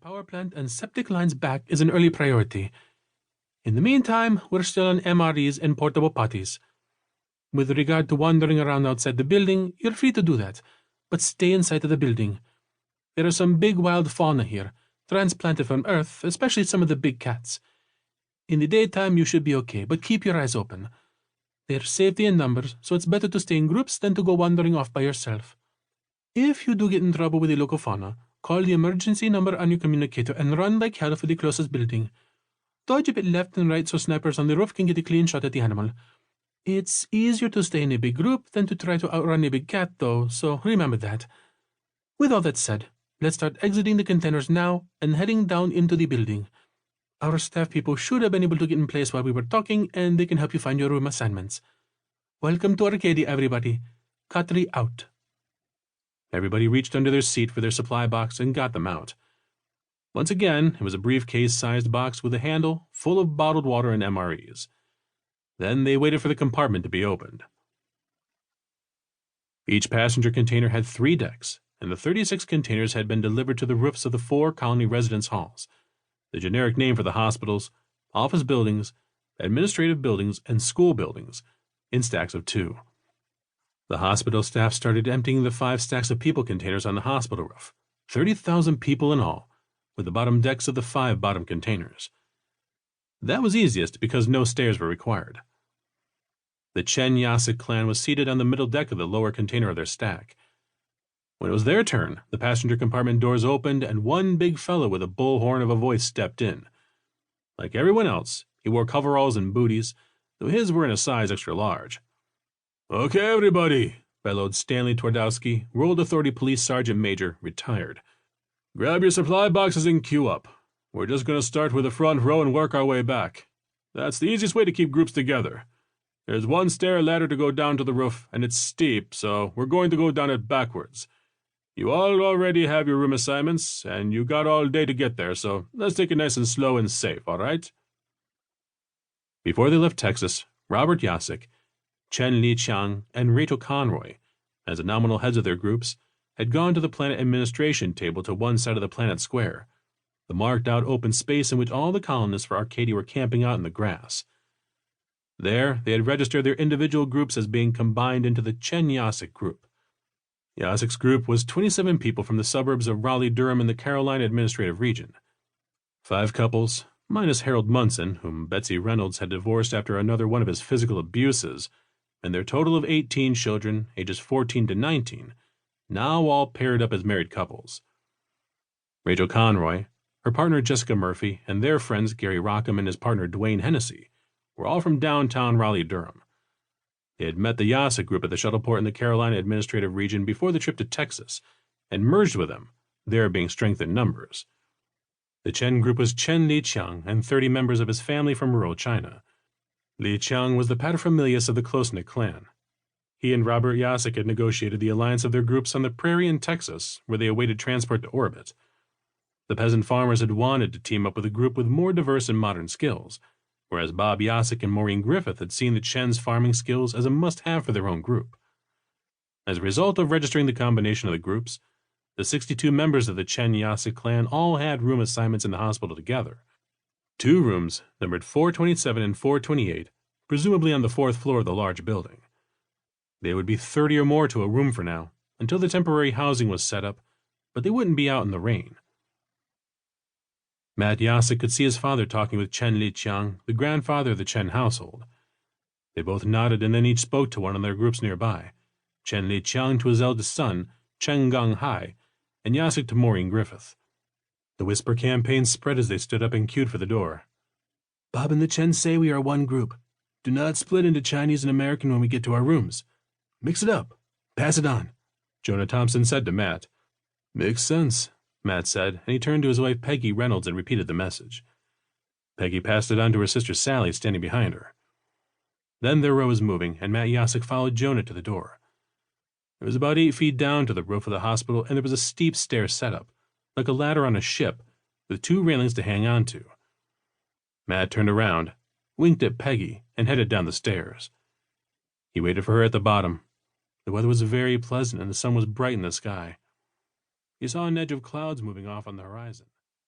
power plant and septic lines back is an early priority. In the meantime, we're still on MREs and portable potties. With regard to wandering around outside the building, you're free to do that, but stay inside of the building. There are some big wild fauna here, transplanted from Earth, especially some of the big cats. In the daytime, you should be okay, but keep your eyes open. There's safety in numbers, so it's better to stay in groups than to go wandering off by yourself. If you do get in trouble with the local fauna, call the emergency number on your communicator and run like hell for the closest building. Dodge a bit left and right so snipers on the roof can get a clean shot at the animal. It's easier to stay in a big group than to try to outrun a big cat, though, so remember that. With all that said, let's start exiting the containers now and heading down into the building. Our staff people should have been able to get in place while we were talking, and they can help you find your room assignments. Welcome to Arcadia, everybody. Katri out. Everybody reached under their seat for their supply box and got them out. Once again, it was a briefcase-sized box with a handle full of bottled water and MREs. Then they waited for the compartment to be opened. Each passenger container had 3 decks, and the 36 containers had been delivered to the roofs of the 4 colony residence halls, the generic name for the hospitals, office buildings, administrative buildings, and school buildings, in stacks of 2. The hospital staff started emptying the 5 stacks of people containers on the hospital roof, 30,000 people in all, with the bottom decks of the 5 bottom containers. That was easiest because no stairs were required. The Chen-Jasic clan was seated on the middle deck of the lower container of their stack. When it was their turn, the passenger compartment doors opened and one big fellow with a bullhorn of a voice stepped in. Like everyone else, he wore coveralls and booties, though his were in a size extra large. "Okay, everybody," bellowed Stanley Twardowski, World Authority Police Sergeant Major, retired. "Grab your supply boxes and queue up. We're just going to start with the front row and work our way back. That's the easiest way to keep groups together. There's 1 stair ladder to go down to the roof, and it's steep, so we're going to go down it backwards. You all already have your room assignments, and you got all day to get there, so let's take it nice and slow and safe, all right?" Before they left Texas, Robert Jasic, Chen Li-Chiang, and Rachel Conroy, as the nominal heads of their groups, had gone to the planet administration table to one side of the planet square, the marked-out open space in which all the colonists for Arcadia were camping out in the grass. There, they had registered their individual groups as being combined into the Chen-Jasic group. Jasic's group was 27 people from the suburbs of Raleigh-Durham in the Carolina Administrative Region. 5 couples, minus Harold Munson, whom Betsy Reynolds had divorced after another one of his physical abuses, and their total of 18 children, ages 14 to 19, now all paired up as married couples. Rachel Conroy, her partner Jessica Murphy, and their friends Gary Rockham and his partner Dwayne Hennessy were all from downtown Raleigh-Durham. They had met the Jasic group at the shuttleport in the Carolina Administrative Region before the trip to Texas, and merged with them, there being strength in numbers. The Chen group was Chen Li-Chiang and 30 members of his family from rural China. Li-Chiang was the paterfamilias of the close-knit clan. He and Robert Jasic had negotiated the alliance of their groups on the prairie in Texas, where they awaited transport to orbit. The peasant farmers had wanted to team up with a group with more diverse and modern skills, whereas Bob Jasic and Maureen Griffith had seen the Chen's farming skills as a must-have for their own group. As a result of registering the combination of the groups, the 62 members of the Chen-Jasic clan all had room assignments in the hospital together. 2 rooms, numbered 427 and 428, presumably on the 4th floor of the large building. There would be 30 or more to a room for now, until the temporary housing was set up, but they wouldn't be out in the rain. Matt Jasic could see his father talking with Chen Li-Chiang, the grandfather of the Chen household. They both nodded and then each spoke to one of their groups nearby, Chen Li-Chiang to his eldest son, Chen Gang-hai, and Jasic to Maureen Griffith. The whisper campaign spread as they stood up and queued for the door. "Bob and the Chen say we are one group. Do not split into Chinese and American when we get to our rooms. Mix it up. Pass it on," Jonah Thompson said to Matt. "Makes sense," Matt said, and he turned to his wife Peggy Reynolds and repeated the message. Peggy passed it on to her sister Sally, standing behind her. Then their row was moving, and Matt Jasic followed Jonah to the door. It was about 8 feet down to the roof of the hospital, and there was a steep stair set up, like a ladder on a ship, with 2 railings to hang on to. Matt turned around, winked at Peggy, and headed down the stairs. He waited for her at the bottom. The weather was very pleasant, and the sun was bright in the sky. He saw an edge of clouds moving off on the horizon.